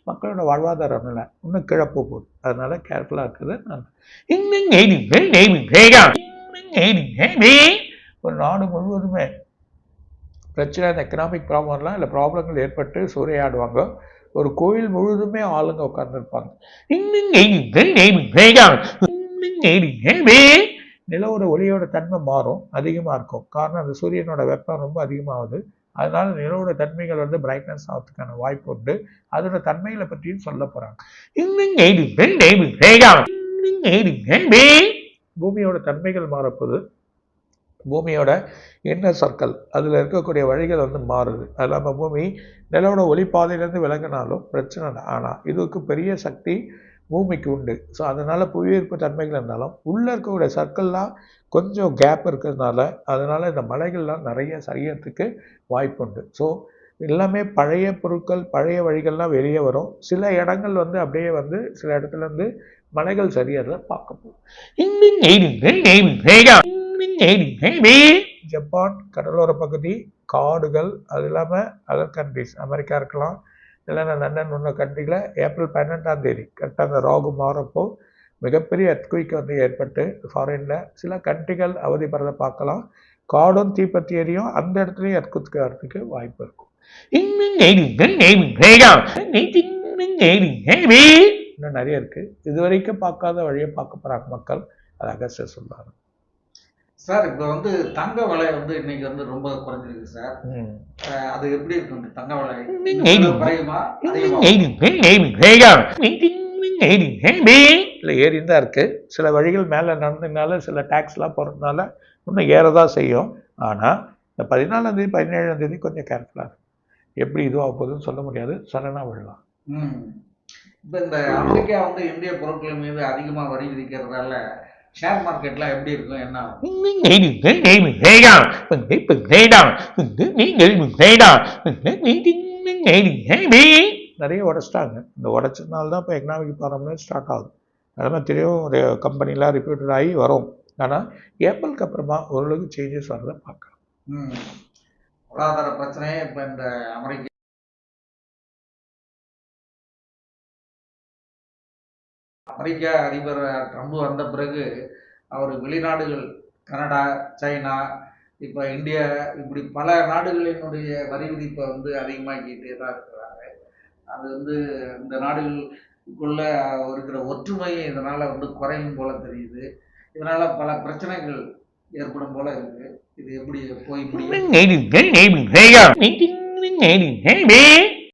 மக்களோட வாழ்வாதாரம் இல்லை, இன்னும் கீழே போகுது. அதனால கேர்ஃபுல்லாக இருக்குது. ஒரு நாடு முழுவதுமே பிரச்சனை, இந்த எக்கனாமிக் ப்ராப்ளம்லாம் இல்லை ப்ராப்ளங்கள் ஏற்பட்டு சூறையாடுவாங்க. ஒரு கோயில் முழுவதுமே ஆளுங்க உட்கார்ந்துருப்பாங்க. நிலவோட ஒளியோட தன்மை மாறும், அதிகமாக இருக்கும். காரணம் அந்த சூரியனோட வெப்பம் ரொம்ப அதிகமாகுது. அதனால நிலவோட தன்மைகள் வந்து பிரைட்னஸ் ஆகிறதுக்கான வாய்ப்பு உண்டு. அதோட தன்மைகளை பற்றியும் சொல்ல போறாங்க. பூமியோட தன்மைகள் மாறப்போது, பூமியோட இன்னர் சர்க்கிள் அதில் இருக்கக்கூடிய வழிகள் வந்து மாறுது. அது இல்லாமல் பூமி நிலவோட ஒளிப்பாதையிலேருந்து விலகினாலும் பிரச்சனை இல்லை. ஆனால் இதுக்கு பெரிய சக்தி பூமிக்கு உண்டு. ஸோ அதனால் புவியீர்ப்பு தன்மைகள் இருந்தாலும் உள்ளே இருக்கக்கூடிய சர்க்கிள்லாம் கொஞ்சம் கேப் இருக்கிறதுனால அதனால் இந்த மலைகள்லாம் நிறைய சரியறதுக்கு வாய்ப்பு உண்டு. ஸோ எல்லாமே பழைய பொருட்கள், பழைய வழிகள்லாம் வெளியே வரும். சில இடங்கள் வந்து அப்படியே வந்து சில இடத்துலேருந்து மலைகள் சரியறத பார்க்க போகும். ஜப்பான் கடலோர பகுதி, காடுகள், அது இல்லாமல் அதர் கண்ட்ரிஸ், அமெரிக்கா இருக்கலாம், இல்லைன்னா லண்டன் உள்ள கண்ட்ரியில் ஏப்ரல் 12ஆம் தேதி கரெக்டாக அந்த ராகு மாறப்போ மிகப்பெரிய எர்த்குயிக் வந்து ஏற்பட்டு ஃபாரினில் சில கண்ட்ரிகள் அவதிப்படுறதை பார்க்கலாம். காடும் தீப்பற்றி எரியும், அந்த இடத்துலையும் எர்த்குயிக் வரதுக்கு வாய்ப்பு இருக்கும். இன்னும் நிறைய இருக்கு. இது வரைக்கும் பார்க்காத வழியை பார்க்க போறாங்க மக்கள். அது அகஸ்டர் சொல்றாரு. சார் இப்போ வந்து தங்க விலை வந்து இன்னைக்கு வந்து ரொம்ப குறைஞ்சிருக்கு சார். அது எப்படி இருக்கு தங்க விலை? இல்லை ஏறின்னு தான் இருக்கு. சில வழிகள் மேலே நடந்ததுனால சில டேக்ஸ்லாம் போகிறதுனால இன்னும் ஏறதான் செய்யும். ஆனால் இந்த 14ஆம் தேதி 17ஆம் தேதி கொஞ்சம் கேர்ஃபுல்லாக இருக்கு. எப்படி இதுவாக போகுதுன்னு சொல்ல முடியாது, சடனாக விடலாம். இப்போ இந்த அமெரிக்கா வந்து இந்திய பொருட்கள் மீது அதிகமாக வரி விதிக்கிறதால ஷேர் மார்க்கெட்லாம் எப்படி இருக்கும், என்ன நிறைய உடைச்சிட்டாங்க. இந்த உடைச்சதுனால தான் இப்போ எக்கனாமிக் ப்ராப்ளம் ஸ்டார்ட் ஆகுது. அதெல்லாம் தெரியும், ஒரு கம்பெனிலாம் ரிப்பீட்டட் ஆகி வரும். ஆனால் ஏப்ரலுக்கு அப்புறமா ஓரளவுக்கு சேஞ்சஸ் வரதை பார்க்கலாம். பொருளாதார பிரச்சனையே இப்போ இந்த அமெரிக்கா அதிபர் ட்ரம்ப் வந்த பிறகு அவர் வெளிநாடுகள், கனடா, சைனா, இப்போ இந்தியா, இப்படி பல நாடுகளினுடைய வரி விதிப்பை வந்து அதிகமாக்கிட்டே தான் இருக்கிறாங்க. அது வந்து இந்த நாடுகளுக்குள்ள இருக்கிற ஒற்றுமை இதனால் வந்து குறையும் போல தெரியுது. இதனால் பல பிரச்சனைகள் ஏற்படும் போல இருக்கு. இது எப்படி போய் முடியும்?